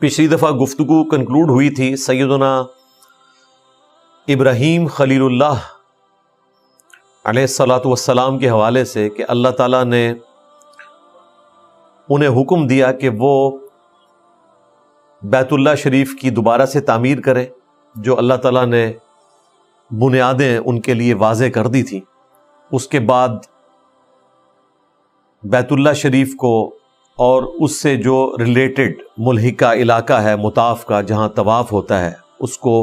پچھلی دفعہ گفتگو کنکلوڈ ہوئی تھی سیدنا ابراہیم خلیل اللہ علیہ الصلاۃ والسلام کے حوالے سے کہ اللہ تعالیٰ نے انہیں حکم دیا کہ وہ بیت اللہ شریف کی دوبارہ سے تعمیر کریں، جو اللہ تعالیٰ نے بنیادیں ان کے لیے واضح کر دی تھیں۔ اس کے بعد بیت اللہ شریف کو اور اس سے جو ریلیٹڈ ملحقہ علاقہ ہے مطاف کا، جہاں طواف ہوتا ہے، اس کو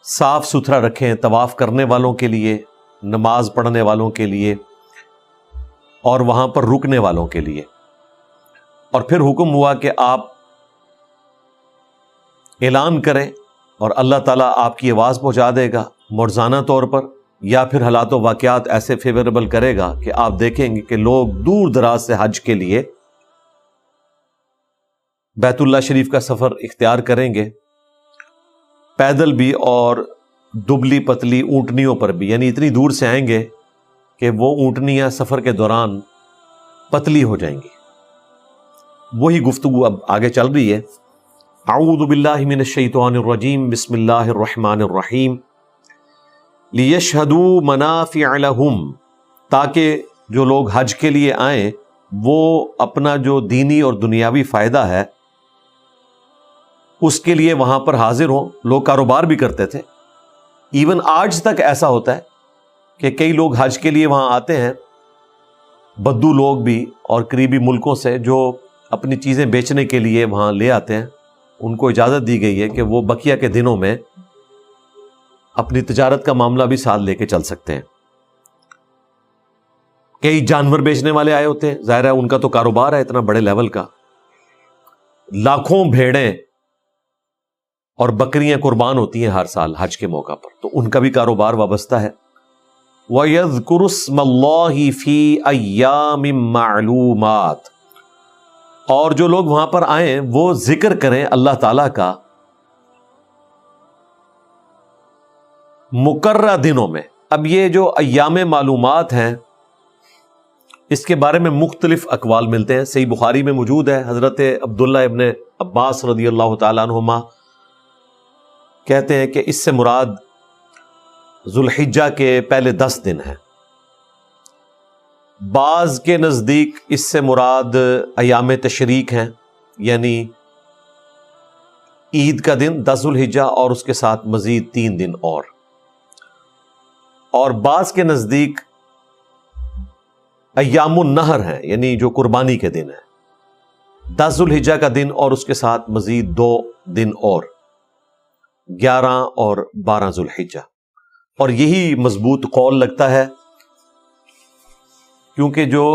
صاف ستھرا رکھیں طواف کرنے والوں کے لیے، نماز پڑھنے والوں کے لیے اور وہاں پر رکنے والوں کے لیے۔ اور پھر حکم ہوا کہ آپ اعلان کریں اور اللہ تعالیٰ آپ کی آواز پہنچا دے گا مرزانہ طور پر، یا پھر حالات و واقعات ایسے فیوریبل کرے گا کہ آپ دیکھیں گے کہ لوگ دور دراز سے حج کے لیے بیت اللہ شریف کا سفر اختیار کریں گے، پیدل بھی اور دبلی پتلی اونٹنیوں پر بھی، یعنی اتنی دور سے آئیں گے کہ وہ اونٹنیاں سفر کے دوران پتلی ہو جائیں گی۔ وہی گفتگو اب آگے چل رہی ہے۔ اعوذ باللہ من الشیطان الرجیم، بسم اللہ الرحمن الرحیم۔ لیشہدوا منافع لہم، تاکہ جو لوگ حج کے لیے آئیں وہ اپنا جو دینی اور دنیاوی فائدہ ہے اس کے لیے وہاں پر حاضر ہوں۔ لوگ کاروبار بھی کرتے تھے، ایون آج تک ایسا ہوتا ہے کہ کئی لوگ حج کے لیے وہاں آتے ہیں، بدو لوگ بھی اور قریبی ملکوں سے، جو اپنی چیزیں بیچنے کے لیے وہاں لے آتے ہیں۔ ان کو اجازت دی گئی ہے کہ وہ بقیہ کے دنوں میں اپنی تجارت کا معاملہ بھی ساتھ لے کے چل سکتے ہیں۔ کئی جانور بیچنے والے آئے ہوتے ہیں، ظاہر ہے ان کا تو کاروبار ہے اتنا بڑے لیول کا، لاکھوں بھیڑیں اور بکریاں قربان ہوتی ہیں ہر سال حج کے موقع پر، تو ان کا بھی کاروبار وابستہ ہے۔ وَيَذْكُرُ اسْمَ اللَّهِ فِي أَيَّامٍ مَّعْلُومَاتٍ، اور جو لوگ وہاں پر آئیں وہ ذکر کریں اللہ تعالیٰ کا مقررہ دنوں میں۔ اب یہ جو ایام معلومات ہیں اس کے بارے میں مختلف اقوال ملتے ہیں۔ صحیح بخاری میں موجود ہے، حضرت عبداللہ ابن عباس رضی اللہ تعالیٰ عنہما کہتے ہیں کہ اس سے مراد ذوالحجہ کے پہلے 10 دن ہیں۔ بعض کے نزدیک اس سے مراد ایام تشریق ہیں، یعنی عید کا دن 10 ذوالحجہ اور اس کے ساتھ مزید 3 دن اور بعض کے نزدیک ایام النہر ہیں، یعنی جو قربانی کے دن ہیں، 10 ذوالحجہ کا دن اور اس کے ساتھ مزید 2 دن اور 11 اور 12 ذوالحجہ۔ اور یہی مضبوط قول لگتا ہے، کیونکہ جو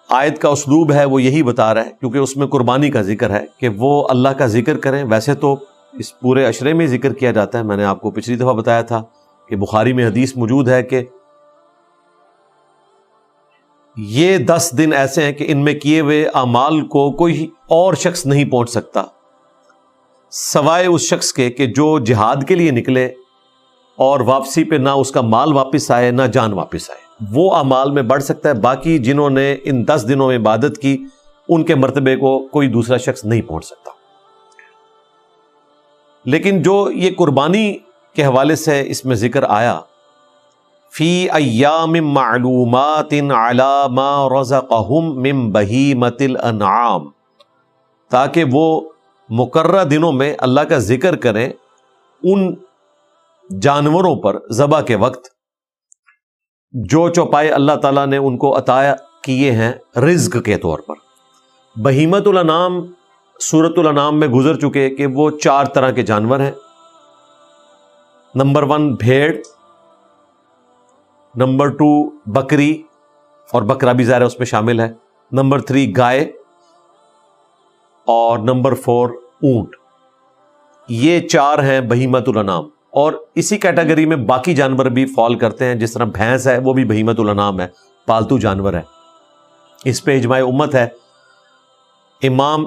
آیت کا اسلوب ہے وہ یہی بتا رہا ہے، کیونکہ اس میں قربانی کا ذکر ہے کہ وہ اللہ کا ذکر کریں۔ ویسے تو اس پورے عشرے میں ذکر کیا جاتا ہے، میں نے آپ کو پچھلی دفعہ بتایا تھا کہ بخاری میں حدیث موجود ہے کہ یہ 10 دن ایسے ہیں کہ ان میں کیے ہوئے اعمال کو کوئی اور شخص نہیں پہنچ سکتا سوائے اس شخص کے کہ جو جہاد کے لیے نکلے اور واپسی پہ نہ اس کا مال واپس آئے نہ جان واپس آئے، وہ اعمال میں بڑھ سکتا ہے۔ باقی جنہوں نے ان 10 دنوں میں عبادت کی ان کے مرتبے کو کوئی دوسرا شخص نہیں پہنچ سکتا۔ لیکن جو یہ قربانی کے حوالے سے اس میں ذکر آیا، فی ایام معلومات علی ما رزقہم من بہیمۃ الانعام، تاکہ وہ مقررہ دنوں میں اللہ کا ذکر کریں ان جانوروں پر ذبح کے وقت جو چوپائے اللہ تعالیٰ نے ان کو عطا کیے ہیں رزق کے طور پر۔ بہیمۃ الانعام سورۃ الانعام میں گزر چکے کہ وہ 4 طرح کے جانور ہیں۔ نمبر 1 بھیڑ، نمبر 2 بکری، اور بکرا بھی ظاہر اس میں شامل ہے، نمبر 3 گائے، اور نمبر 4 اونٹ۔ یہ 4 ہیں بہیمۃ الانعام، اور اسی کیٹیگری میں باقی جانور بھی فال کرتے ہیں، جس طرح بھینس ہے وہ بھی بہیمۃ الانعام ہے، پالتو جانور ہے۔ اس پہ اجماع امت ہے۔ امام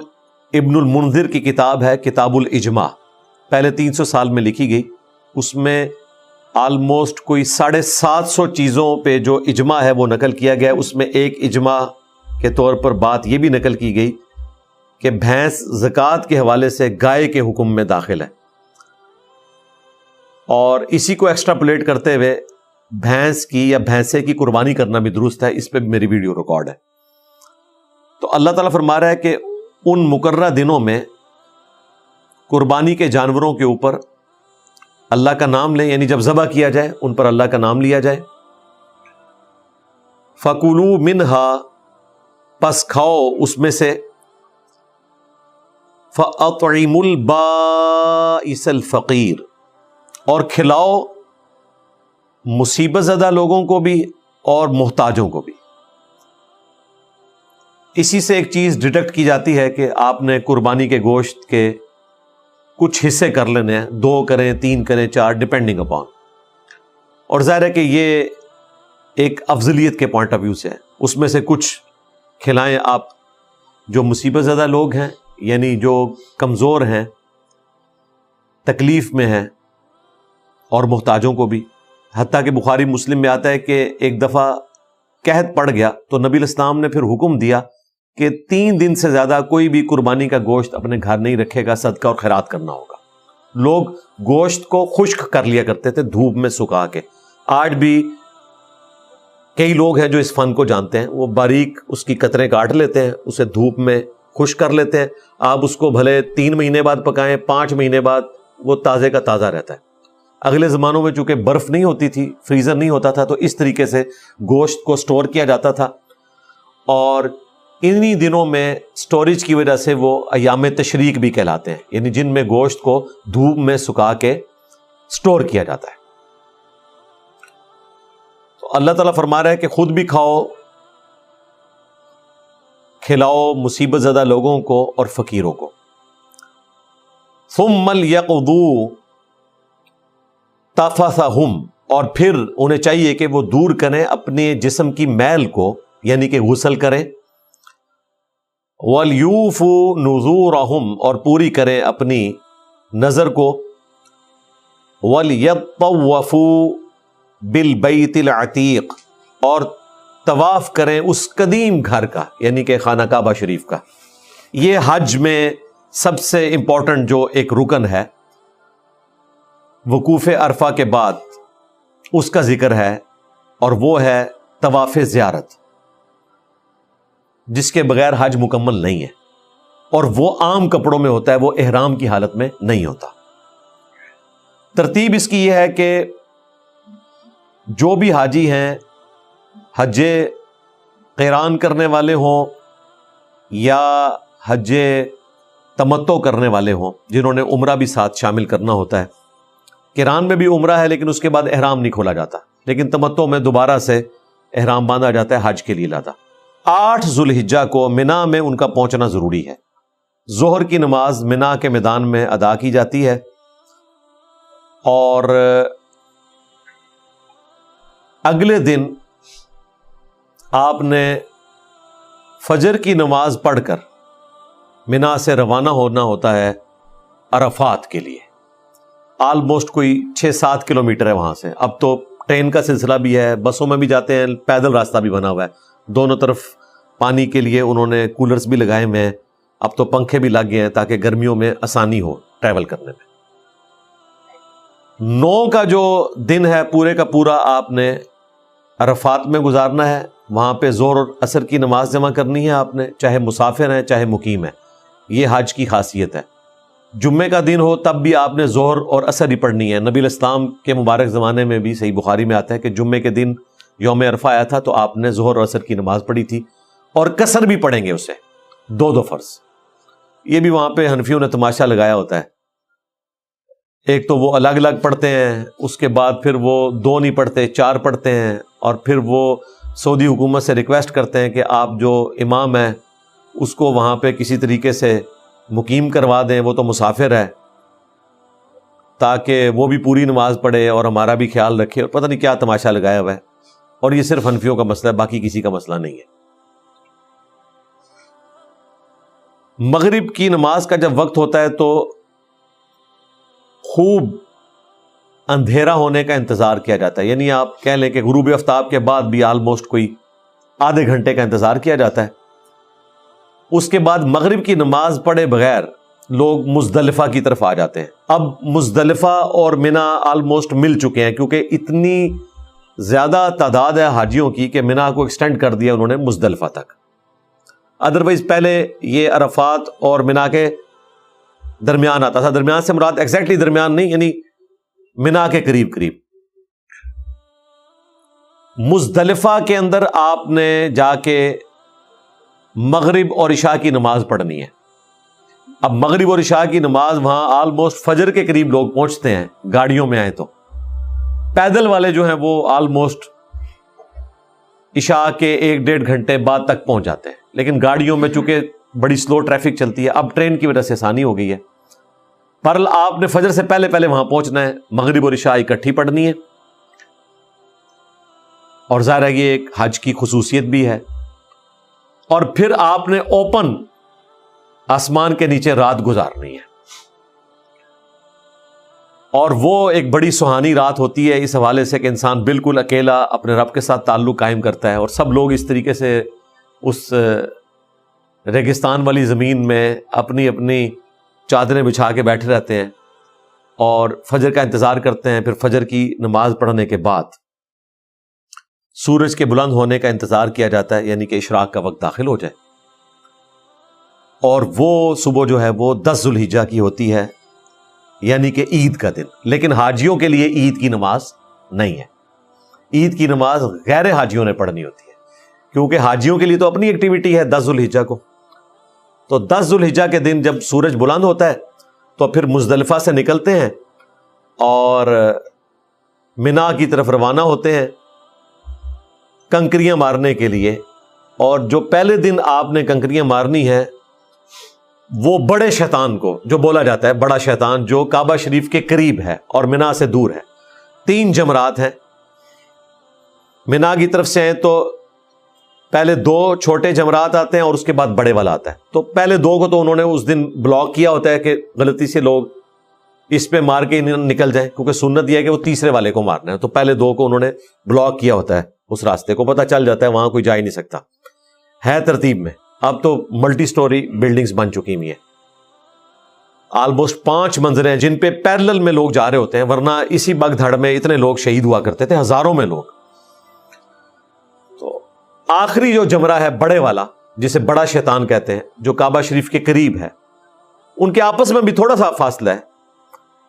ابن المنذر کی کتاب ہے کتاب الاجماع، پہلے 300 سال میں لکھی گئی، اس میں آلموسٹ کوئی 750 چیزوں پہ جو اجماع ہے وہ نقل کیا گیا۔ اس میں ایک اجماع کے طور پر بات یہ بھی نقل کی گئی کہ بھینس زکوٰۃ کے حوالے سے گائے کے حکم میں داخل ہے، اور اسی کو ایکسٹراپولیٹ کرتے ہوئے بھینس کی یا بھینسے کی قربانی کرنا بھی درست ہے، اس پہ بھی میری ویڈیو ریکارڈ ہے۔ تو اللہ تعالیٰ فرما رہا ہے کہ ان مقررہ دنوں میں قربانی کے جانوروں کے اوپر اللہ کا نام لیں، یعنی جب ذبح کیا جائے ان پر اللہ کا نام لیا جائے۔ فَكُلُوا مِنْهَا، پس کھاؤ اس میں سے، فَأَطْعِمُوا الْبَائِسَ الْفَقِيرَ، اور کھلاؤ مصیبت زدہ لوگوں کو بھی اور محتاجوں کو بھی۔ اسی سے ایک چیز ڈیڈکٹ کی جاتی ہے کہ آپ نے قربانی کے گوشت کے کچھ حصے کر لینے ہیں، 2 کریں، 3 کریں، 4، ڈپینڈنگ اپان، اور ظاہر ہے کہ یہ ایک افضلیت کے پوائنٹ آف ویو سے ہے، اس میں سے کچھ کھلائیں آپ جو مصیبت زدہ لوگ ہیں، یعنی جو کمزور ہیں، تکلیف میں ہیں، اور محتاجوں کو بھی۔ حتیٰ کہ بخاری مسلم میں آتا ہے کہ ایک دفعہ قحط پڑ گیا تو نبی علیہ السلام نے پھر حکم دیا کہ 3 دن سے زیادہ کوئی بھی قربانی کا گوشت اپنے گھر نہیں رکھے گا، صدقہ اور خیرات کرنا ہوگا۔ لوگ گوشت کو خشک کر لیا کرتے تھے دھوپ میں سکھا کے۔ آج بھی کئی لوگ ہیں جو اس فن کو جانتے ہیں، وہ باریک اس کی قطریں کاٹ لیتے ہیں، اسے دھوپ میں خشک کر لیتے ہیں۔ آپ اس کو بھلے 3 مہینے بعد پکائیں، 5 مہینے بعد وہ تازے کا تازہ رہتا ہے۔ اگلے زمانوں میں چونکہ برف نہیں ہوتی تھی، فریزر نہیں ہوتا تھا، تو اس طریقے سے گوشت کو سٹور کیا جاتا تھا، اور انہی دنوں میں سٹوریج کی وجہ سے وہ ایام تشریق بھی کہلاتے ہیں، یعنی جن میں گوشت کو دھوپ میں سکھا کے سٹور کیا جاتا ہے۔ تو اللہ تعالیٰ فرما رہا ہے کہ خود بھی کھاؤ، کھلاؤ مصیبت زدہ لوگوں کو اور فقیروں کو۔ ثم ليقضوا تفثهم، اور پھر انہیں چاہیے کہ وہ دور کریں اپنے جسم کی میل کو، یعنی کہ غسل کریں۔ وَلْيُوفُوا نُذُورَهُمْ، اور پوری کریں اپنی نظر کو۔ وَلْيَطَّوَّفُوا بِالْبَيْتِ الْعَتِيقِ، اور طواف کریں اس قدیم گھر کا، یعنی کہ خانہ کعبہ شریف کا۔ یہ حج میں سب سے امپورٹنٹ جو ایک رکن ہے، وقوف عرفہ کے بعد اس کا ذکر ہے، اور وہ ہے طواف زیارت، جس کے بغیر حج مکمل نہیں ہے، اور وہ عام کپڑوں میں ہوتا ہے، وہ احرام کی حالت میں نہیں ہوتا۔ ترتیب اس کی یہ ہے کہ جو بھی حاجی ہیں، حج قران کرنے والے ہوں یا حج تمتع کرنے والے ہوں، جنہوں نے عمرہ بھی ساتھ شامل کرنا ہوتا ہے۔ قران میں بھی عمرہ ہے لیکن اس کے بعد احرام نہیں کھولا جاتا، لیکن تمتع میں دوبارہ سے احرام باندھا جاتا ہے حج کے لیے لاتا۔ 8 ذوالحجہ کو منا میں ان کا پہنچنا ضروری ہے۔ ظہر کی نماز منا کے میدان میں ادا کی جاتی ہے، اور اگلے دن آپ نے فجر کی نماز پڑھ کر منا سے روانہ ہونا ہوتا ہے عرفات کے لیے۔ آلموسٹ کوئی 6-7 کلومیٹر ہے وہاں سے۔ اب تو ٹرین کا سلسلہ بھی ہے، بسوں میں بھی جاتے ہیں، پیدل راستہ بھی بنا ہوا ہے، دونوں طرف پانی کے لیے انہوں نے کولرز بھی لگائے ہوئے ہیں، اب تو پنکھے بھی لگ گئے ہیں تاکہ گرمیوں میں آسانی ہو ٹریول کرنے میں۔ 9 کا جو دن ہے پورے کا پورا آپ نے عرفات میں گزارنا ہے، وہاں پہ ظہر اور عصر کی نماز جمع کرنی ہے آپ نے، چاہے مسافر ہیں چاہے مقیم ہیں۔ یہ حج کی خاصیت ہے۔ جمعے کا دن ہو تب بھی آپ نے ظہر اور عصر ہی پڑھنی ہے۔ نبی علیہ السلام کے مبارک زمانے میں بھی صحیح بخاری میں آتا ہے کہ جمعے کے دن یوم عرفہ آیا تھا تو آپ نے ظہر اور عصر کی نماز پڑھی تھی، اور قصر بھی پڑھیں گے اسے، 2 فرض۔ یہ بھی وہاں پہ حنفیوں نے تماشا لگایا ہوتا ہے، ایک تو وہ الگ الگ پڑھتے ہیں، اس کے بعد پھر وہ 2 نہیں پڑھتے، 4 پڑھتے ہیں، اور پھر وہ سعودی حکومت سے ریکویسٹ کرتے ہیں کہ آپ جو امام ہیں اس کو وہاں پہ کسی طریقے سے مقیم کروا دیں، وہ تو مسافر ہے، تاکہ وہ بھی پوری نماز پڑھے اور ہمارا بھی خیال رکھے، اور پتہ نہیں کیا تماشا لگایا ہوا ہے۔ اور یہ صرف حنفیوں کا مسئلہ ہے، باقی کسی کا مسئلہ نہیں ہے۔ مغرب کی نماز کا جب وقت ہوتا ہے تو خوب اندھیرا ہونے کا انتظار کیا جاتا ہے، یعنی آپ کہہ لیں کہ غروب آفتاب کے بعد بھی آلموسٹ کوئی آدھے گھنٹے کا انتظار کیا جاتا ہے، اس کے بعد مغرب کی نماز پڑھے بغیر لوگ مزدلفہ کی طرف آ جاتے ہیں. اب مزدلفہ اور منا آلموسٹ مل چکے ہیں کیونکہ اتنی زیادہ تعداد ہے حاجیوں کی کہ منا کو ایکسٹینڈ کر دیا انہوں نے مزدلفہ تک. ادروائز پہلے یہ عرفات اور منا کے درمیان آتا تھا. درمیان سے مراد ایگزیکٹلی درمیان نہیں، یعنی منا کے قریب قریب. مزدلفہ کے اندر آپ نے جا کے مغرب اور عشاء کی نماز پڑھنی ہے. اب مغرب اور عشاء کی نماز وہاں آلموسٹ فجر کے قریب لوگ پہنچتے ہیں گاڑیوں میں آئے تو. پیدل والے جو ہیں وہ آلموسٹ عشاء کے 1-1.5 گھنٹے بعد تک پہنچ جاتے ہیں. لیکن گاڑیوں میں چونکہ بڑی سلو ٹریفک چلتی ہے، اب ٹرین کی وجہ سے آسانی ہو گئی ہے. پر آپ نے فجر سے پہلے پہلے وہاں پہنچنا ہے، مغرب اور عشاء اکٹھی پڑھنی ہے. اور ظاہر ہے یہ ایک حج کی خصوصیت بھی ہے. اور پھر آپ نے اوپن آسمان کے نیچے رات گزارنی ہے. اور وہ ایک بڑی سہانی رات ہوتی ہے اس حوالے سے کہ انسان بالکل اکیلا اپنے رب کے ساتھ تعلق قائم کرتا ہے، اور سب لوگ اس طریقے سے اس ریگستان والی زمین میں اپنی اپنی چادریں بچھا کے بیٹھے رہتے ہیں اور فجر کا انتظار کرتے ہیں. پھر فجر کی نماز پڑھنے کے بعد سورج کے بلند ہونے کا انتظار کیا جاتا ہے، یعنی کہ اشراق کا وقت داخل ہو جائے. اور وہ صبح جو ہے وہ 10 ذوالحجہ کی ہوتی ہے، یعنی کہ عید کا دن. لیکن حاجیوں کے لیے عید کی نماز نہیں ہے. عید کی نماز غیر حاجیوں نے پڑھنی ہوتی ہے، کیونکہ حاجیوں کے لیے تو اپنی ایکٹیویٹی ہے 10 ذوالحجہ کو. تو 10 ذوالحجہ کے دن جب سورج بلند ہوتا ہے تو پھر مزدلفہ سے نکلتے ہیں اور منا کی طرف روانہ ہوتے ہیں کنکریاں مارنے کے لیے. اور جو پہلے دن آپ نے کنکریاں مارنی ہے وہ بڑے شیطان کو، جو بولا جاتا ہے بڑا شیطان، جو کعبہ شریف کے قریب ہے اور منا سے دور ہے. 3 جمرات ہیں. منا کی طرف سے ہیں تو پہلے 2 چھوٹے جمرات آتے ہیں اور اس کے بعد بڑے والا آتا ہے. تو پہلے 2 کو تو انہوں نے اس دن بلاک کیا ہوتا ہے کہ غلطی سے لوگ اس پہ مار کے نکل جائیں، کیونکہ سنت یہ ہے کہ وہ تیسرے والے کو مارنا ہے. تو پہلے 2 کو انہوں نے بلاک کیا ہوتا ہے. اس راستے کو پتہ چل جاتا ہے وہاں کوئی جا ہی نہیں سکتا ہے ترتیب میں. اب تو ملٹی سٹوری بلڈنگز بن چکی ہوئی ہیں، آلموسٹ 5 منزلیں جن پہ پیرلل میں لوگ جا رہے ہوتے ہیں، ورنہ اسی بگ دھڑ میں اتنے لوگ شہید ہوا کرتے تھے، ہزاروں میں لوگ. تو آخری جو جمرہ ہے بڑے والا، جسے بڑا شیطان کہتے ہیں، جو کعبہ شریف کے قریب ہے، ان کے آپس میں بھی تھوڑا سا فاصلہ ہے،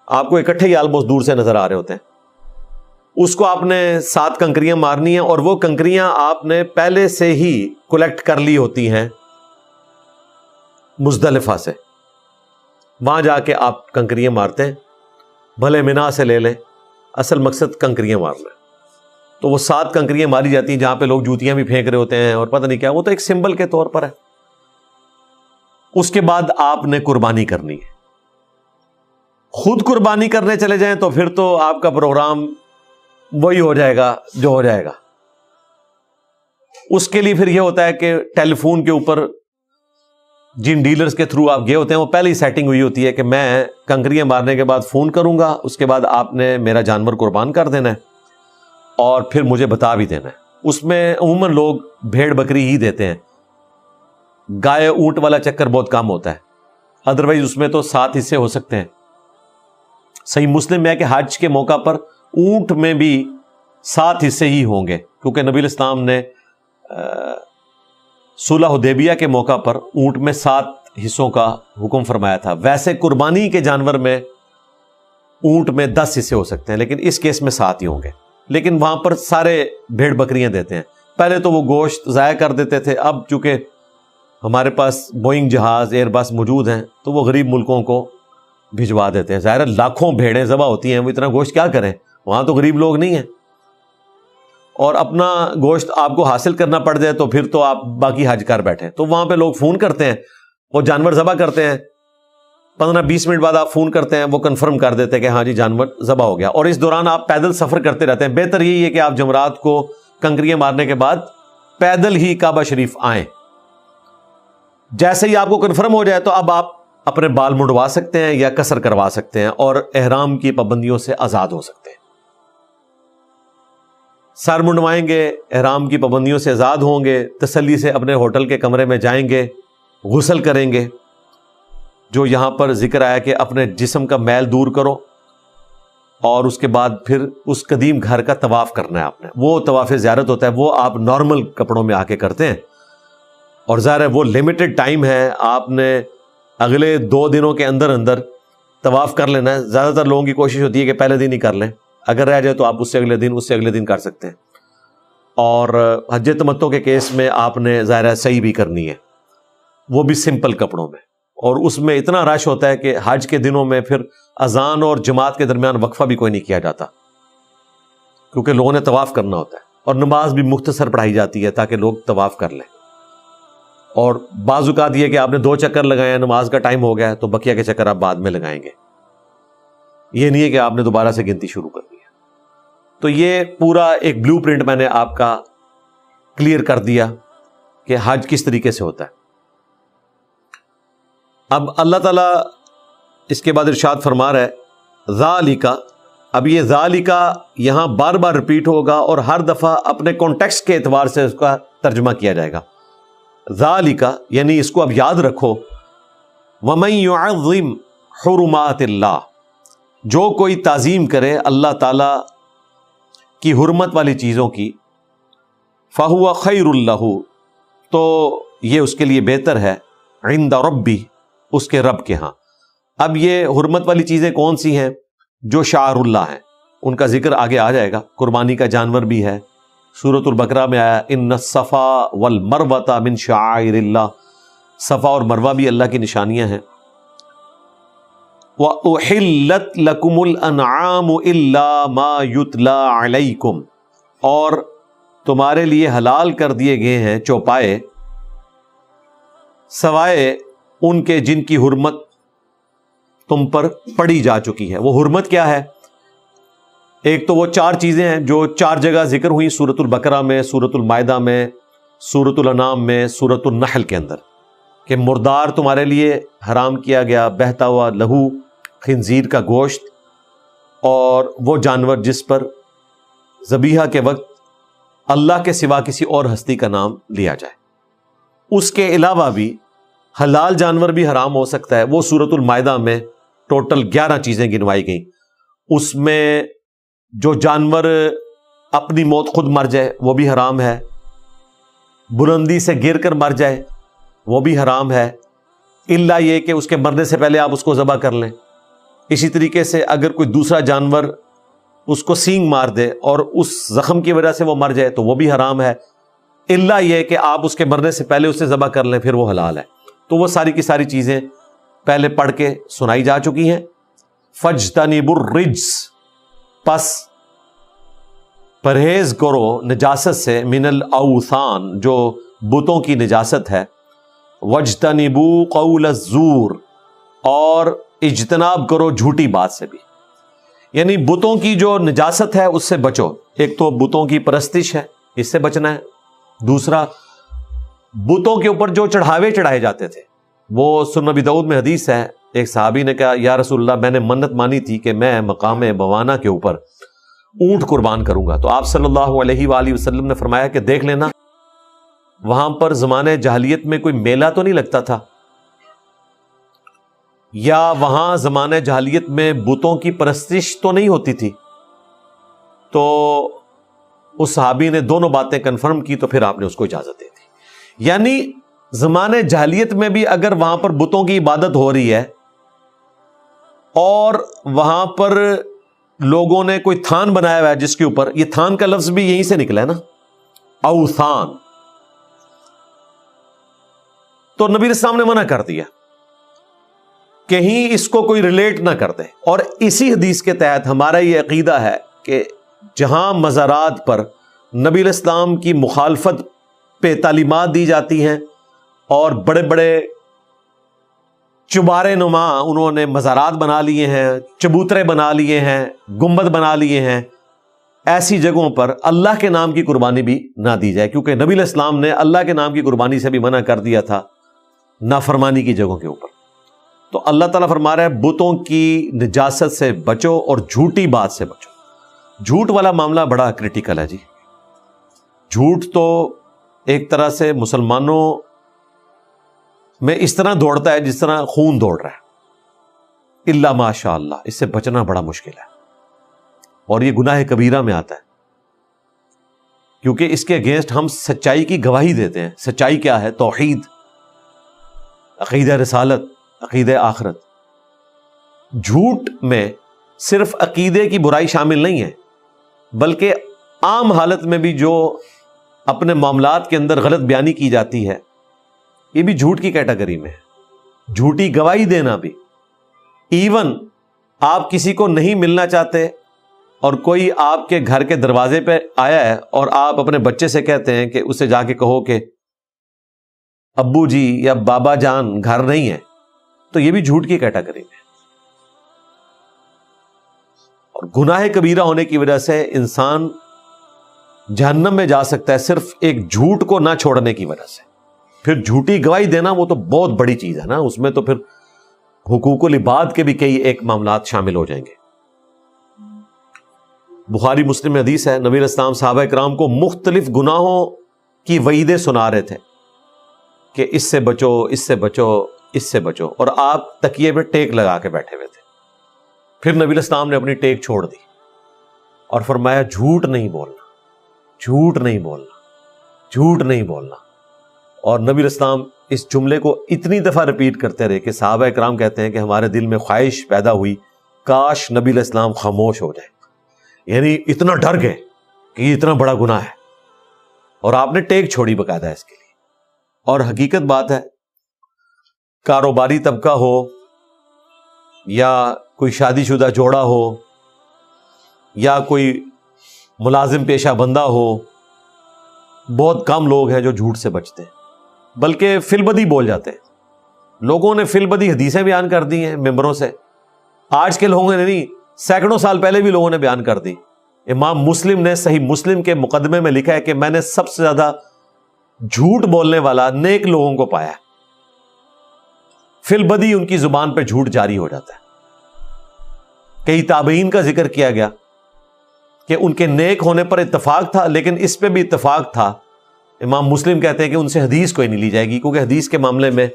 آپ کو اکٹھے ہی آلموسٹ دور سے نظر آ رہے ہوتے ہیں. اس کو آپ نے 7 کنکریاں مارنی ہیں، اور وہ کنکریاں آپ نے پہلے سے ہی کلیکٹ کر لی ہوتی ہیں مزدلفہ سے. وہاں جا کے آپ کنکریاں مارتے ہیں، بھلے منا سے لے لیں، اصل مقصد کنکریاں مارنا ہے. تو وہ 7 کنکریاں ماری جاتی ہیں جہاں پہ لوگ جوتیاں بھی پھینک رہے ہوتے ہیں اور پتہ نہیں کیا، وہ تو ایک سمبل کے طور پر ہے. اس کے بعد آپ نے قربانی کرنی ہے. خود قربانی کرنے چلے جائیں تو پھر تو آپ کا پروگرام وہی ہو جائے گا جو ہو جائے گا. اس کے لیے پھر یہ ہوتا ہے کہ ٹیلی فون کے اوپر جن ڈیلرز کے تھرو آپ گئے ہوتے ہیں وہ پہلے ہی سیٹنگ ہوئی ہوتی ہے کہ میں کنکریاں مارنے کے بعد فون کروں گا، اس کے بعد آپ نے میرا جانور قربان کر دینا ہے اور پھر مجھے بتا بھی دینا ہے. اس میں عموماً لوگ بھیڑ بکری ہی دیتے ہیں، گائے اونٹ والا چکر بہت کم ہوتا ہے. ادروائز اس میں تو 7 حصے ہو سکتے ہیں. صحیح مسلم میں ہے کہ حج کے موقع پر اونٹ میں بھی 7 حصے ہی ہوں گے، کیونکہ نبی الاسلام نے صلح حدیبیہ کے موقع پر اونٹ میں 7 حصوں کا حکم فرمایا تھا. ویسے قربانی کے جانور میں اونٹ میں 10 حصے ہو سکتے ہیں، لیکن اس کیس میں 7 ہی ہوں گے. لیکن وہاں پر سارے بھیڑ بکریاں دیتے ہیں. پہلے تو وہ گوشت ضائع کر دیتے تھے، اب چونکہ ہمارے پاس بوئنگ جہاز ایئر بس موجود ہیں تو وہ غریب ملکوں کو بھجوا دیتے ہیں. ظاہر لاکھوں بھیڑیں ذبح ہوتی ہیں، وہ اتنا گوشت کیا کریں، وہاں تو غریب لوگ نہیں ہیں. اور اپنا گوشت آپ کو حاصل کرنا پڑ جائے تو پھر تو آپ باقی حج کر بیٹھے. تو وہاں پہ لوگ فون کرتے ہیں، وہ جانور ذبح کرتے ہیں، 15-20 منٹ بعد آپ فون کرتے ہیں، وہ کنفرم کر دیتے ہیں کہ ہاں جی جانور ذبح ہو گیا. اور اس دوران آپ پیدل سفر کرتے رہتے ہیں. بہتر یہی ہے کہ آپ جمرات کو کنکریاں مارنے کے بعد پیدل ہی کعبہ شریف آئیں. جیسے ہی آپ کو کنفرم ہو جائے تو اب آپ اپنے بال منڈوا سکتے ہیں یا قصر کروا سکتے ہیں اور احرام کی پابندیوں سے آزاد ہو سکتے ہیں. سر منڈوائیں گے، احرام کی پابندیوں سے آزاد ہوں گے، تسلی سے اپنے ہوٹل کے کمرے میں جائیں گے غسل کریں گے، جو یہاں پر ذکر آیا کہ اپنے جسم کا میل دور کرو، اور اس کے بعد پھر اس قدیم گھر کا طواف کرنا ہے آپ نے. وہ طواف زیارت ہوتا ہے، وہ آپ نارمل کپڑوں میں آ کے کرتے ہیں، اور ظاہر ہے وہ لمیٹڈ ٹائم ہے، آپ نے اگلے 2 دنوں کے اندر اندر طواف کر لینا ہے. زیادہ تر لوگوں کی کوشش ہوتی ہے کہ پہلے دن ہی کر لیں، اگر رہ جائے تو آپ اس سے اگلے دن کر سکتے ہیں. اور حج تمتع کے کیس میں آپ نے ظاہر ہے صحیح بھی کرنی ہے، وہ بھی سمپل کپڑوں میں، اور اس میں اتنا رش ہوتا ہے کہ حج کے دنوں میں پھر اذان اور جماعت کے درمیان وقفہ بھی کوئی نہیں کیا جاتا، کیونکہ لوگوں نے طواف کرنا ہوتا ہے، اور نماز بھی مختصر پڑھائی جاتی ہے تاکہ لوگ طواف کر لیں. اور بعض اوقات یہ کہ آپ نے 2 چکر لگائے ہیں، نماز کا ٹائم ہو گیا ہے، تو بقیہ کے چکر آپ بعد میں لگائیں گے. یہ نہیں ہے کہ آپ نے دوبارہ سے گنتی شروع کر دی ہے. تو یہ پورا ایک بلو پرنٹ میں نے آپ کا کلیئر کر دیا کہ حج کس طریقے سے ہوتا ہے. اب اللہ تعالیٰ اس کے بعد ارشاد فرما رہا ہے ذالک. اب یہ ذالک یہاں بار بار ریپیٹ ہوگا اور ہر دفعہ اپنے کانٹیکسٹ کے اعتبار سے اس کا ترجمہ کیا جائے گا. ذالک یعنی اس کو اب یاد رکھو. ومن یعظم حرمات اللہ، جو کوئی تعظیم کرے اللہ تعالیٰ کی حرمت والی چیزوں کی، فہو خیر لہ، تو یہ اس کے لیے بہتر ہے، عند ربی، اس کے رب کے ہاں. اب یہ حرمت والی چیزیں کون سی ہیں؟ جو شعار اللہ ہیں، ان کا ذکر آگے آ جائے گا. قربانی کا جانور بھی ہے، سورۃ البقرہ میں آیا ان الصفا والمروۃ من شعائر اللہ، صفا اور مروہ بھی اللہ کی نشانیاں ہیں. وَأُحِلَّتْ لَكُمُ الْأَنْعَامُ إِلَّا مَا يُتْلَى عَلَيْكُمْ، اور تمہارے لیے حلال کر دیے گئے ہیں چوپائے سوائے ان کے جن کی حرمت تم پر پڑی جا چکی ہے. وہ حرمت کیا ہے؟ ایک تو وہ 4 چیزیں ہیں جو 4 جگہ ذکر ہوئی، سورۃ البقرہ میں، سورۃ المائدہ میں، سورۃ الانعام میں، سورۃ النحل کے اندر، کہ مردار تمہارے لیے حرام کیا گیا، بہتا ہوا لہو، خنزیر کا گوشت، اور وہ جانور جس پر ذبیحہ کے وقت اللہ کے سوا کسی اور ہستی کا نام لیا جائے. اس کے علاوہ بھی حلال جانور بھی حرام ہو سکتا ہے. وہ سورۃ المائدہ میں ٹوٹل 11 چیزیں گنوائی گئیں. اس میں جو جانور اپنی موت خود مر جائے وہ بھی حرام ہے، بلندی سے گر کر مر جائے وہ بھی حرام ہے، الا یہ کہ اس کے مرنے سے پہلے آپ اس کو ذبح کر لیں. اسی طریقے سے اگر کوئی دوسرا جانور اس کو سینگ مار دے اور اس زخم کی وجہ سے وہ مر جائے تو وہ بھی حرام ہے، الا یہ کہ آپ اس کے مرنے سے پہلے اسے ذبح کر لیں، پھر وہ حلال ہے. تو وہ ساری کی ساری چیزیں پہلے پڑھ کے سنائی جا چکی ہیں. فَاجْتَنِبُوا الرِّجْسَ، پس پرہیز کرو نجاست سے، من الاوثان، جو بتوں کی نجاست ہے، وَاجْتَنِبُوا قَوْلَ الزُّورِ، اور اجتناب کرو جھوٹی بات سے بھی. یعنی بتوں کی جو نجاست ہے اس سے بچو. ایک تو بتوں کی پرستش ہے، اس سے بچنا ہے. دوسرا بتوں کے اوپر جو چڑھاوے چڑھائے جاتے تھے، وہ سنن نبی داؤد میں حدیث ہے، ایک صحابی نے کہا یا رسول اللہ، میں نے منت مانی تھی کہ میں مقام بوانا کے اوپر اونٹ قربان کروں گا. تو آپ صلی اللہ علیہ وآلہ وسلم نے فرمایا کہ دیکھ لینا وہاں پر زمانے جاہلیت میں کوئی میلہ تو نہیں لگتا تھا، یا وہاں زمانے جاہلیت میں بتوں کی پرستش تو نہیں ہوتی تھی. تو اس صحابی نے دونوں باتیں کنفرم کی، تو پھر آپ نے اس کو اجازت دے دی. یعنی زمانے جاہلیت میں بھی اگر وہاں پر بتوں کی عبادت ہو رہی ہے اور وہاں پر لوگوں نے کوئی تھان بنایا ہوا ہے جس کے اوپر، یہ تھان کا لفظ بھی یہیں سے نکلا ہے نا، اوثان، تو نبی اسلام نے منع کر دیا، کہیں اس کو کوئی ریلیٹ نہ کر دے. اور اسی حدیث کے تحت ہمارا یہ عقیدہ ہے کہ جہاں مزارات پر نبی اسلام کی مخالفت پہ تعلیمات دی جاتی ہیں اور بڑے بڑے چبارے نما انہوں نے مزارات بنا لیے ہیں، چبوترے بنا لیے ہیں، گنبد بنا لیے ہیں، ایسی جگہوں پر اللہ کے نام کی قربانی بھی نہ دی جائے، کیونکہ نبی علیہ السلام نے اللہ کے نام کی قربانی سے بھی منع کر دیا تھا نافرمانی کی جگہوں کے اوپر. تو اللہ تعالیٰ فرما رہا ہے بتوں کی نجاست سے بچو اور جھوٹی بات سے بچو. جھوٹ والا معاملہ بڑا کریٹیکل ہے جی. جھوٹ تو ایک طرح سے مسلمانوں میں اس طرح دوڑتا ہے جس طرح خون دوڑ رہا ہے، الا ماشاء اللہ، اس سے بچنا بڑا مشکل ہے، اور یہ گناہ کبیرہ میں آتا ہے، کیونکہ اس کے اگینسٹ ہم سچائی کی گواہی دیتے ہیں۔ سچائی کیا ہے؟ توحید، عقیدہ رسالت، عقیدہ آخرت۔ جھوٹ میں صرف عقیدے کی برائی شامل نہیں ہے، بلکہ عام حالت میں بھی جو اپنے معاملات کے اندر غلط بیانی کی جاتی ہے، یہ بھی جھوٹ کی کیٹیگری میں ہے۔ جھوٹی گواہی دینا بھی، ایون آپ کسی کو نہیں ملنا چاہتے اور کوئی آپ کے گھر کے دروازے پہ آیا ہے اور آپ اپنے بچے سے کہتے ہیں کہ اسے جا کے کہو کہ ابو جی یا بابا جان گھر نہیں ہے، تو یہ بھی جھوٹ کی کیٹیگری میں ہے۔ اور گناہ کبیرہ ہونے کی وجہ سے انسان جہنم میں جا سکتا ہے صرف ایک جھوٹ کو نہ چھوڑنے کی وجہ سے۔ پھر جھوٹی گواہی دینا وہ تو بہت بڑی چیز ہے نا، اس میں تو پھر حقوق العباد کے بھی کئی ایک معاملات شامل ہو جائیں گے۔ بخاری مسلم میں حدیث ہے، نبی علیہ السلام صحابہ کرام کو مختلف گناہوں کی وعیدیں سنا رہے تھے کہ اس سے بچو، اس سے بچو، اس سے بچو، اور آپ تکیے پہ ٹیک لگا کے بیٹھے ہوئے تھے۔ پھر نبی علیہ السلام نے اپنی ٹیک چھوڑ دی اور فرمایا جھوٹ نہیں بولنا، جھوٹ نہیں بولنا، جھوٹ نہیں بولنا۔ اور نبی علیہ السلام اس جملے کو اتنی دفعہ ریپیٹ کرتے رہے کہ صحابہ کرام کہتے ہیں کہ ہمارے دل میں خواہش پیدا ہوئی کاش نبی علیہ السلام خاموش ہو جائے، یعنی اتنا ڈر گئے کہ یہ اتنا بڑا گناہ ہے، اور آپ نے ٹیک چھوڑی باقاعدہ اس کے لیے۔ اور حقیقت بات ہے، کاروباری طبقہ ہو یا کوئی شادی شدہ جوڑا ہو یا کوئی ملازم پیشہ بندہ ہو، بہت کم لوگ ہیں جو جھوٹ سے بچتے ہیں، بلکہ فی البدی بول جاتے ہیں۔ لوگوں نے فی البدی حدیثیں بیان کر دی ہیں ممبروں سے، آج کے لوگوں نے نہیں، سینکڑوں سال پہلے بھی لوگوں نے بیان کر دی۔ امام مسلم نے صحیح مسلم کے مقدمے میں لکھا ہے کہ میں نے سب سے زیادہ جھوٹ بولنے والا نیک لوگوں کو پایا ہے، فی البدی ان کی زبان پہ جھوٹ جاری ہو جاتا ہے۔ کئی تابعین کا ذکر کیا گیا کہ ان کے نیک ہونے پر اتفاق تھا، لیکن اس پہ بھی اتفاق تھا، امام مسلم کہتے ہیں کہ ان سے حدیث کوئی نہیں لی جائے گی، کیونکہ حدیث کے معاملے میں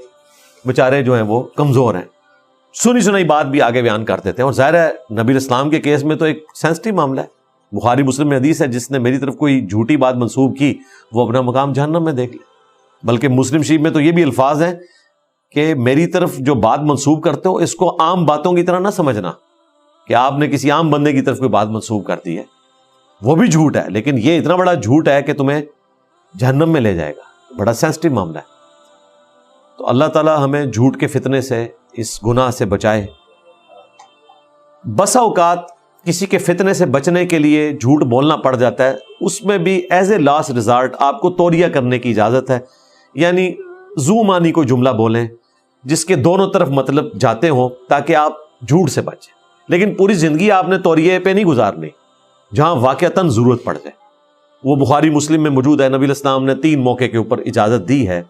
بیچارے جو ہیں وہ کمزور ہیں، سنی سنائی بات بھی آگے بیان کر دیتے ہیں۔ اور ظاہر ہے نبی الاسلام کے کیس میں تو ایک سینسٹیو معاملہ ہے۔ بخاری مسلم میں حدیث ہے، جس نے میری طرف کوئی جھوٹی بات منسوب کی وہ اپنا مقام جہنم میں دیکھ لے۔ بلکہ مسلم شریف میں تو یہ بھی الفاظ ہیں کہ میری طرف جو بات منسوب کرتے ہو اس کو عام باتوں کی طرح نہ سمجھنا کہ آپ نے کسی عام بندے کی طرف کوئی بات منسوب کر دی ہے، وہ بھی جھوٹ ہے، لیکن یہ اتنا بڑا جھوٹ ہے کہ تمہیں جہنم میں لے جائے گا، بڑا سینسٹیو معاملہ ہے۔ تو اللہ تعالی ہمیں جھوٹ کے فتنے سے، اس گناہ سے بچائے۔ بسا اوقات کسی کے فتنے سے بچنے کے لیے جھوٹ بولنا پڑ جاتا ہے، اس میں بھی ایز اے لاسٹ ریزارٹ آپ کو توریہ کرنے کی اجازت ہے، یعنی زو معنی کو جملہ بولیں جس کے دونوں طرف مطلب جاتے ہوں تاکہ آپ جھوٹ سے بچیں، لیکن پوری زندگی آپ نے توریہ پہ نہیں گزارنی، جہاں واقعتاً ضرورت پڑ جائے۔ وہ بخاری مسلم میں موجود ہے، نبی علیہ السلام نے 3 موقع کے اوپر اجازت دی ہے۔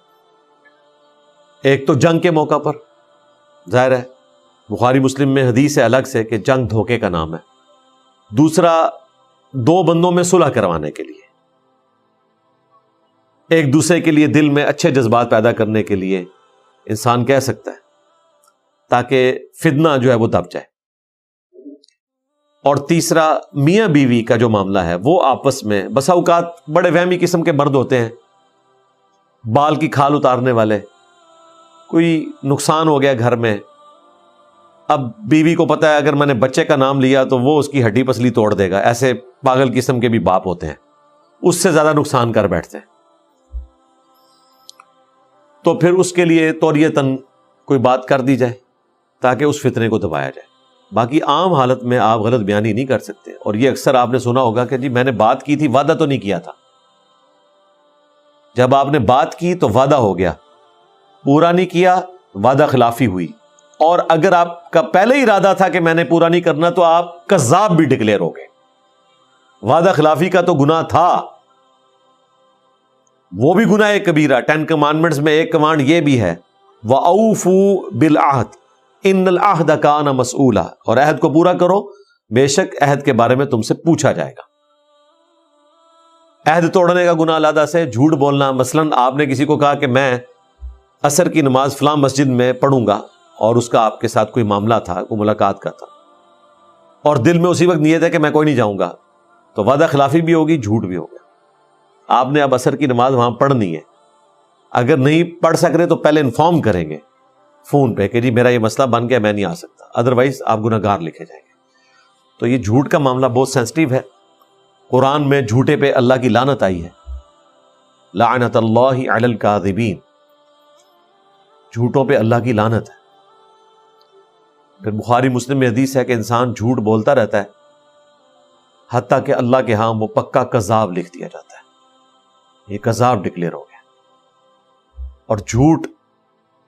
ایک تو جنگ کے موقع پر، ظاہر ہے بخاری مسلم میں حدیث ہے الگ سے کہ جنگ دھوکے کا نام ہے۔ دوسرا 2 بندوں میں صلح کروانے کے لیے، ایک دوسرے کے لیے دل میں اچھے جذبات پیدا کرنے کے لیے انسان کہہ سکتا ہے تاکہ فتنہ جو ہے وہ دب جائے۔ اور تیسرا میاں بیوی کا جو معاملہ ہے وہ آپس میں بسا اوقات بڑے وہمی قسم کے مرد ہوتے ہیں، بال کی کھال اتارنے والے، کوئی نقصان ہو گیا گھر میں، اب بیوی کو پتا ہے اگر میں نے بچے کا نام لیا تو وہ اس کی ہڈی پسلی توڑ دے گا، ایسے پاگل قسم کے بھی باپ ہوتے ہیں، اس سے زیادہ نقصان کر بیٹھتے ہیں، تو پھر اس کے لیے توریتاً کوئی بات کر دی جائے تاکہ اس فتنے کو دبایا جائے۔ باقی عام حالت میں آپ غلط بیانی نہیں کر سکتے۔ اور یہ اکثر آپ نے سنا ہوگا کہ جی میں نے بات کی تھی، وعدہ تو نہیں کیا تھا۔ جب آپ نے بات کی تو وعدہ ہو گیا، پورا نہیں کیا، وعدہ خلافی ہوئی، اور اگر آپ کا پہلے ہی ارادہ تھا کہ میں نے پورا نہیں کرنا تو آپ کذاب بھی ڈکلیئر ہو گئے۔ وعدہ خلافی کا تو گناہ تھا، وہ بھی گناہ کبیرہ۔ 10 کمانڈمنٹس میں ایک کمانڈ یہ بھی ہے، وَأَوْفُوا بِالْعَهْدِ إِنَّ الْعَهْدَ كَانَ مَسْئُولًا، اور عہد کو پورا کرو، بے شک عہد کے بارے میں تم سے پوچھا جائے گا۔ عہد توڑنے کا گناہ علیحدہ سے، جھوٹ بولنا، مثلاً آپ نے کسی کو کہا کہ میں عصر کی نماز فلاں مسجد میں پڑھوں گا اور اس کا آپ کے ساتھ کوئی معاملہ تھا, کوئی ملاقات کا تھا, اور دل میں اسی وقت نیت ہے کہ میں کوئی نہیں جاؤں گا, تو وعدہ خلافی بھی ہوگی, جھوٹ بھی ہوگا. آپ نے اب عصر کی نماز وہاں پڑھنی ہے, اگر نہیں پڑھ سک رہے تو پہلے انفارم کریں گے فون پہ کہ جی میرا یہ مسئلہ بن گیا, میں نہیں آ سکتا, ادروائز آپ گناہ گار لکھے جائیں گے. تو یہ جھوٹ کا معاملہ بہت سینسٹیو ہے. قرآن میں جھوٹے پہ اللہ کی لعنت آئی ہے, لعنت اللہ علی الکاذبین, جھوٹوں پہ اللہ کی لعنت ہے. پھر بخاری مسلم میں حدیث ہے کہ انسان جھوٹ بولتا رہتا ہے حتیٰ کہ اللہ کے ہاں وہ پکا کذاب لکھ دیا جاتا ہے, یہ کذاب ڈکلیئر ہو گیا. اور جھوٹ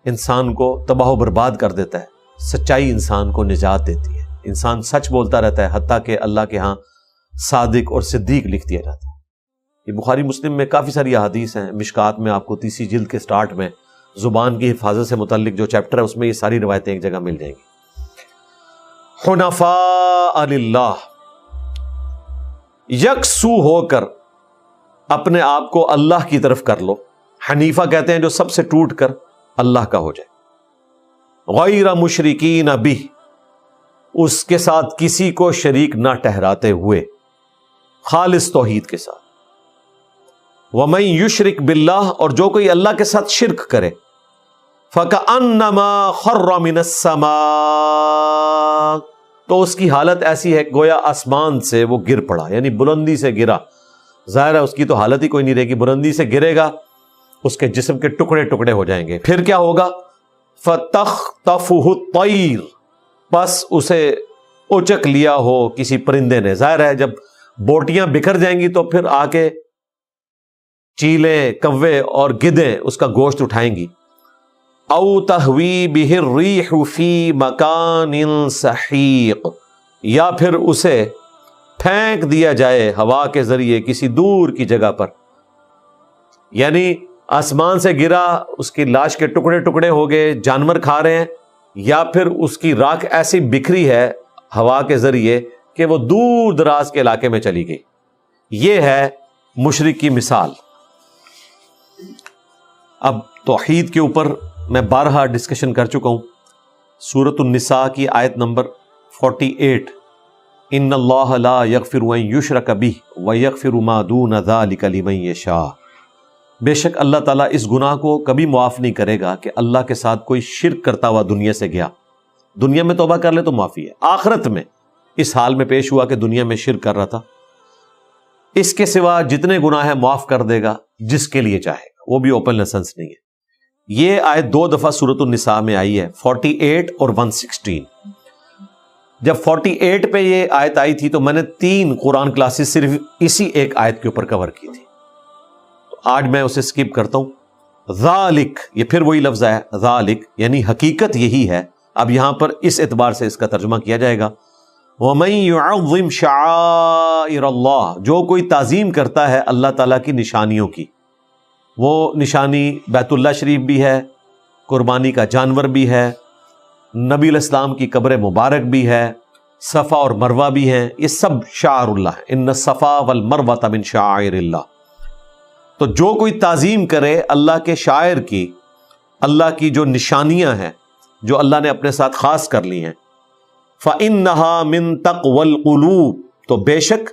انسان کو تباہ و برباد کر دیتا ہے, سچائی انسان کو نجات دیتی ہے. انسان سچ بولتا رہتا ہے حتیٰ کہ اللہ کے ہاں صادق اور صدیق لکھ دیا جاتا ہے. یہ بخاری مسلم میں کافی ساری احادیث ہیں. مشکات میں آپ کو تیسری جلد کے سٹارٹ میں زبان کی حفاظت سے متعلق جو چیپٹر ہے اس میں یہ ساری روایتیں ایک جگہ مل جائیں گی. حنفاء للہ, یکسو ہو کر اپنے آپ کو اللہ کی طرف کر لو. حنیفہ کہتے ہیں جو سب سے ٹوٹ کر اللہ کا ہو جائے. غیر مشرکین بہ, اس کے ساتھ کسی کو شریک نہ ٹہراتے ہوئے, خالص توحید کے ساتھ. وَمَن یشرک باللہ, اور جو کوئی اللہ کے ساتھ شرک کرے, فَكَأَنَّمَا خَرَّ مِنَ السَّمَاءِ, تو اس کی حالت ایسی ہے گویا آسمان سے وہ گر پڑا, یعنی بلندی سے گرا. ظاہر ہے اس کی تو حالت ہی کوئی نہیں رہے گی, بلندی سے گرے گا اس کے جسم کے ٹکڑے ٹکڑے ہو جائیں گے. پھر کیا ہوگا؟ فَتَخْطَفُهُ الطَّيْرُ, پس اسے اچک لیا ہو کسی پرندے نے. ظاہر ہے جب بوٹیاں بکھر جائیں گی تو پھر آ کے چیلیں, کوے اور گدیں اس کا گوشت اٹھائیں گی. او تہوی بہ الریح فی مکان سحیق, یا پھر اسے پھینک دیا جائے ہوا کے ذریعے کسی دور کی جگہ پر. یعنی آسمان سے گرا, اس کی لاش کے ٹکڑے ٹکڑے ہو گئے, جانور کھا رہے ہیں, یا پھر اس کی راکھ ایسی بکھری ہے ہوا کے ذریعے کہ وہ دور دراز کے علاقے میں چلی گئی. یہ ہے مشرک کی مثال. اب توحید کے اوپر میں بارہا ڈسکشن کر چکا ہوں. سورۃ النساء کی آیت نمبر 48, ان اللہ لا یغفر ان یشرک بہ ویغفر ما دون ذلک لمن یشاء, بے شک اللہ تعالیٰ اس گناہ کو کبھی معاف نہیں کرے گا کہ اللہ کے ساتھ کوئی شرک کرتا ہوا دنیا سے گیا. دنیا میں توبہ کر لے تو معافی ہے, آخرت میں اس حال میں پیش ہوا کہ دنیا میں شرک کر رہا تھا, اس کے سوا جتنے گناہ ہیں معاف کر دے گا جس کے لیے چاہے گا, وہ بھی اوپن لائسنس نہیں ہے. یہ آیت 2 دفعہ سورۃ النساء میں آئی ہے, 48 اور 116. جب 48 پہ یہ آیت آئی تھی تو میں نے 3 قرآن کلاسز صرف اسی ایک آیت کے اوپر کور کی تھی, تو آج میں اسے سکپ کرتا ہوں. ذالک, یہ پھر وہی لفظ ہے ذالک, یعنی حقیقت یہی ہے. اب یہاں پر اس اعتبار سے اس کا ترجمہ کیا جائے گا, وَمَن يُعَظِّمْ شَعَائِرَ اللَّهِ, جو کوئی تعظیم کرتا ہے اللہ تعالیٰ کی نشانیوں کی. وہ نشانی بیت اللہ شریف بھی ہے, قربانی کا جانور بھی ہے, نبی علیہ السلام کی قبر مبارک بھی ہے, صفا اور مروہ بھی ہیں, یہ سب شعائر اللہ ہے. ان الصفا والمروہ من شعائر اللہ. تو جو کوئی تعظیم کرے اللہ کے شاعر کی, اللہ کی جو نشانیاں ہیں جو اللہ نے اپنے ساتھ خاص کر لی ہیں, فَإِنَّهَا مِن تَقْوَى الْقُلُوبِ, تو بے شک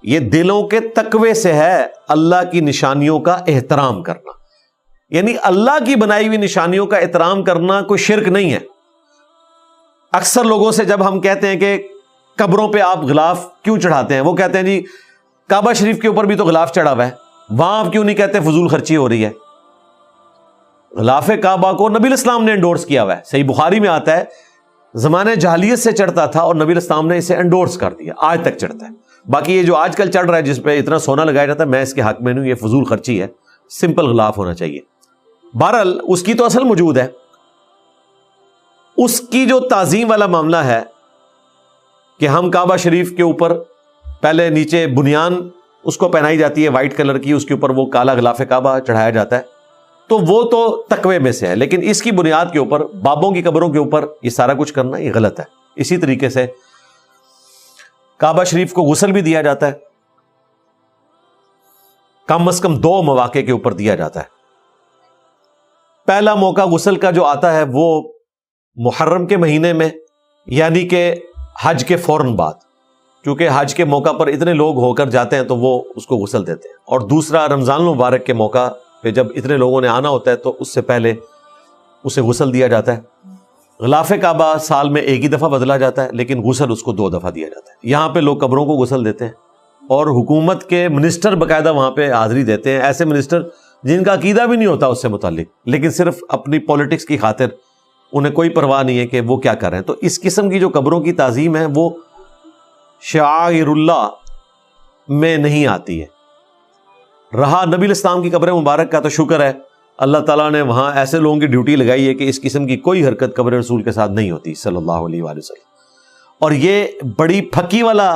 یہ دلوں کے تقوی سے ہے اللہ کی نشانیوں کا احترام کرنا. یعنی اللہ کی بنائی ہوئی نشانیوں کا احترام کرنا کوئی شرک نہیں ہے. اکثر لوگوں سے جب ہم کہتے ہیں کہ قبروں پہ آپ غلاف کیوں چڑھاتے ہیں, وہ کہتے ہیں جی کعبہ شریف کے اوپر بھی تو غلاف چڑھا ہوا ہے, وہاں آپ کیوں نہیں کہتے فضول خرچی ہو رہی ہے. غلاف کعبہ کو نبی علیہ السلام نے انڈورس کیا ہوا ہے, صحیح بخاری میں آتا ہے زمانے جاہلیت سے چڑھتا تھا اور نبی علیہ السلام نے اسے انڈورس کر دیا, آج تک چڑھتا ہے. باقی یہ جو آج کل چڑھ رہا ہے جس پہ اتنا سونا لگایا جاتا ہے, میں اس کے حق میں نہیں, یہ فضول خرچی ہے, سمپل غلاف ہونا چاہیے. بہرحال اس کی تو اصل موجود ہے. اس کی جو تعظیم والا معاملہ ہے کہ ہم کعبہ شریف کے اوپر پہلے نیچے بنیان اس کو پہنائی جاتی ہے وائٹ کلر کی, اس کے اوپر وہ کالا غلاف کعبہ چڑھایا جاتا ہے, تو وہ تو تقوی میں سے ہے. لیکن اس کی بنیاد کے اوپر بابوں کی قبروں کے اوپر یہ سارا کچھ کرنا یہ غلط ہے. اسی طریقے سے کعبہ شریف کو غسل بھی دیا جاتا ہے, کم از کم 2 مواقع کے اوپر دیا جاتا ہے. پہلا موقع غسل کا جو آتا ہے وہ محرم کے مہینے میں، یعنی کہ حج کے فوراً بعد، کیونکہ حج کے موقع پر اتنے لوگ ہو کر جاتے ہیں تو وہ اس کو غسل دیتے ہیں. اور دوسرا رمضان المبارک کے موقع پہ جب اتنے لوگوں نے آنا ہوتا ہے تو اس سے پہلے اسے غسل دیا جاتا ہے. غلاف کعبہ سال میں ایک ہی دفعہ بدلا جاتا ہے، لیکن غسل اس کو 2 دفعہ دیا جاتا ہے. یہاں پہ لوگ قبروں کو غسل دیتے ہیں اور حکومت کے منسٹر باقاعدہ وہاں پہ حاضری دیتے ہیں، ایسے منسٹر جن کا عقیدہ بھی نہیں ہوتا اس سے متعلق، لیکن صرف اپنی پولیٹکس کی خاطر انہیں کوئی پرواہ نہیں ہے کہ وہ کیا کر رہے ہیں. تو اس قسم کی جو قبروں کی تعظیم ہے وہ شعائر اللہ میں نہیں آتی ہے. رہا نبی الاسلام کی قبر مبارک کا تو شکر ہے اللہ تعالیٰ نے وہاں ایسے لوگوں کی ڈیوٹی لگائی ہے کہ اس قسم کی کوئی حرکت قبر رسول کے ساتھ نہیں ہوتی صلی اللہ علیہ وآلہ وسلم. اور یہ بڑی پھکی والا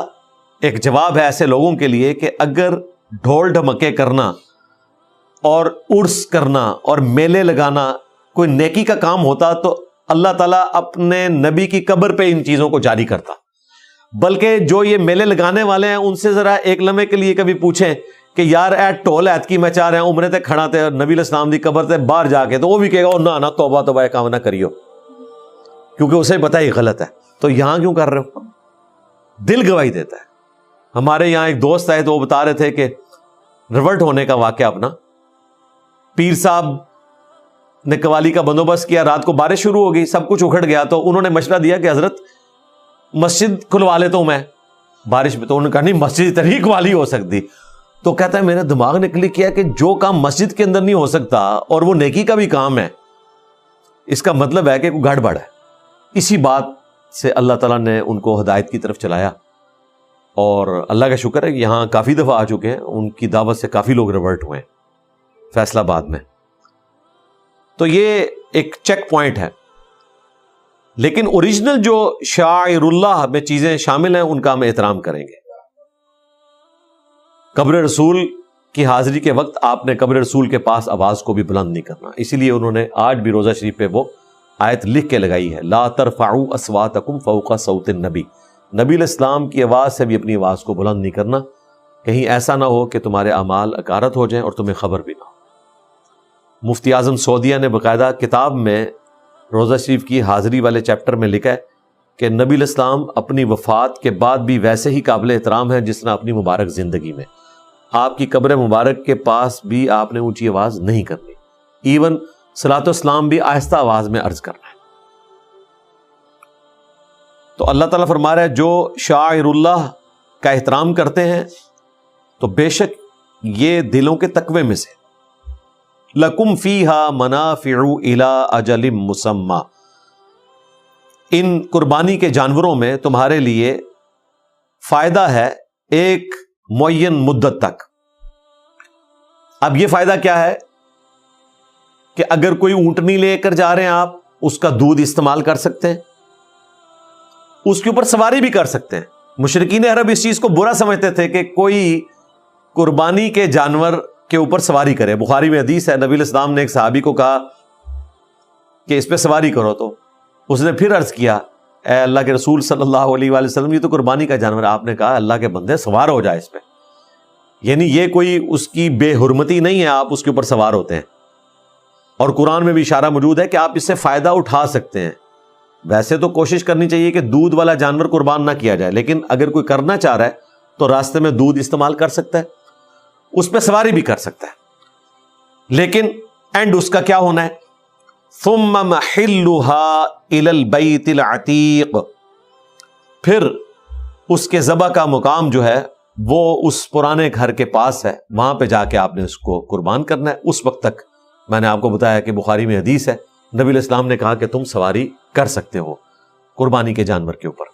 ایک جواب ہے ایسے لوگوں کے لیے کہ اگر ڈھول ڈھمکے کرنا اور عرس کرنا اور میلے لگانا کوئی نیکی کا کام ہوتا تو اللہ تعالیٰ اپنے نبی کی قبر پہ ان چیزوں کو جاری کرتا. بلکہ جو یہ میلے لگانے والے ہیں ان سے ذرا ایک لمحے کے لیے کبھی پوچھیں کہ یار اے ٹول ایت کی میں چاہ رہے ہیں عمرے تے کھڑا تے نبی الاسلام دی قبر تے باہر جا کے، تو وہ بھی کہے گا نہ توبہ توبہ کام نہ کریو، کیونکہ اسے پتہ ہے یہ غلط ہے. تو یہاں کیوں کر رہے ہو؟ دل گواہی دیتا ہے. ہمارے یہاں ایک دوست آئے تو وہ بتا رہے تھے کہ ریورٹ ہونے کا واقعہ اپنا. پیر صاحب نے قوالی کا بندوبست کیا، رات کو بارش شروع ہو گئی، سب کچھ اکھڑ گیا، تو انہوں نے مشورہ دیا کہ حضرت مسجد کھلوا لیتا ہوں میں بارش میں. تو انہوں نے کہا نہیں، مسجد اتنی قوالی ہو سکتی. تو کہتا ہے میرے دماغ نے کلک کیا کہ جو کام مسجد کے اندر نہیں ہو سکتا اور وہ نیکی کا بھی کام ہے، اس کا مطلب ہے کہ کوئی گڑبڑ ہے. اسی بات سے اللہ تعالیٰ نے ان کو ہدایت کی طرف چلایا اور اللہ کا شکر ہے یہاں کافی دفعہ آ چکے ہیں. ان کی دعوت سے کافی لوگ ریورٹ ہوئے ہیں فیصل آباد میں. تو یہ ایک چیک پوائنٹ ہے. لیکن اوریجنل جو شاعر اللہ میں چیزیں شامل ہیں ان کا ہم احترام کریں گے. قبر رسول کی حاضری کے وقت آپ نے قبر رسول کے پاس آواز کو بھی بلند نہیں کرنا. اسی لیے انہوں نے آج بھی روزہ شریف پہ وہ آیت لکھ کے لگائی ہے، لا ترفعوا اصواتکم فوق صوت النبی. نبی الاسلام کی آواز سے بھی اپنی آواز کو بلند نہیں کرنا، کہیں ایسا نہ ہو کہ تمہارے اعمال اکارت ہو جائیں اور تمہیں خبر بھی نہ ہو. مفتی اعظم سعودیہ نے باقاعدہ کتاب میں روزہ شریف کی حاضری والے چیپٹر میں لکھا ہے کہ نبی الاسلام اپنی وفات کے بعد بھی ویسے ہی قابل احترام ہیں جس طرح اپنی مبارک زندگی میں. آپ کی قبر مبارک کے پاس بھی آپ نے اونچی آواز نہیں کرنی، ایون صلاۃ والسلام بھی آہستہ آواز میں عرض کرنا ہے. تو اللہ تعالیٰ فرما رہا ہے جو شاعر اللہ کا احترام کرتے ہیں تو بے شک یہ دلوں کے تقوی میں سے. لَكُمْ فِيهَا مَنَافِعُ إِلَىٰ أَجَلٍ مُّسَمًّى. ان قربانی کے جانوروں میں تمہارے لیے فائدہ ہے ایک معین مدت تک. اب یہ فائدہ کیا ہے کہ اگر کوئی اونٹنی لے کر جا رہے ہیں آپ، اس کا دودھ استعمال کر سکتے ہیں، اس کے اوپر سواری بھی کر سکتے ہیں. مشرکین عرب اس چیز کو برا سمجھتے تھے کہ کوئی قربانی کے جانور کے اوپر سواری کرے. بخاری میں حدیث ہے، نبی الاسلام نے ایک صحابی کو کہا کہ اس پہ سواری کرو، تو اس نے پھر عرض کیا اے اللہ کے رسول صلی اللہ علیہ وآلہ وسلم، یہ تو قربانی کا جانور ہے. آپ نے کہا اللہ کے بندے سوار ہو جائے اس پہ، یعنی یہ کوئی اس کی بے حرمتی نہیں ہے، آپ اس کے اوپر سوار ہوتے ہیں. اور قرآن میں بھی اشارہ موجود ہے کہ آپ اس سے فائدہ اٹھا سکتے ہیں. ویسے تو کوشش کرنی چاہیے کہ دودھ والا جانور قربان نہ کیا جائے، لیکن اگر کوئی کرنا چاہ رہا ہے تو راستے میں دودھ استعمال کر سکتا ہے، اس پہ سواری بھی کر سکتا ہے. لیکن اینڈ اس کا کیا ہونا ہے؟ ثم محلها الى البيت العتیق. پھر اس کے ذبح کا مقام جو ہے وہ اس پرانے گھر کے پاس ہے، وہاں پہ جا کے آپ نے اس کو قربان کرنا ہے. اس وقت تک میں نے آپ کو بتایا کہ بخاری میں حدیث ہے، نبی علیہ السلام نے کہا کہ تم سواری کر سکتے ہو قربانی کے جانور کے اوپر.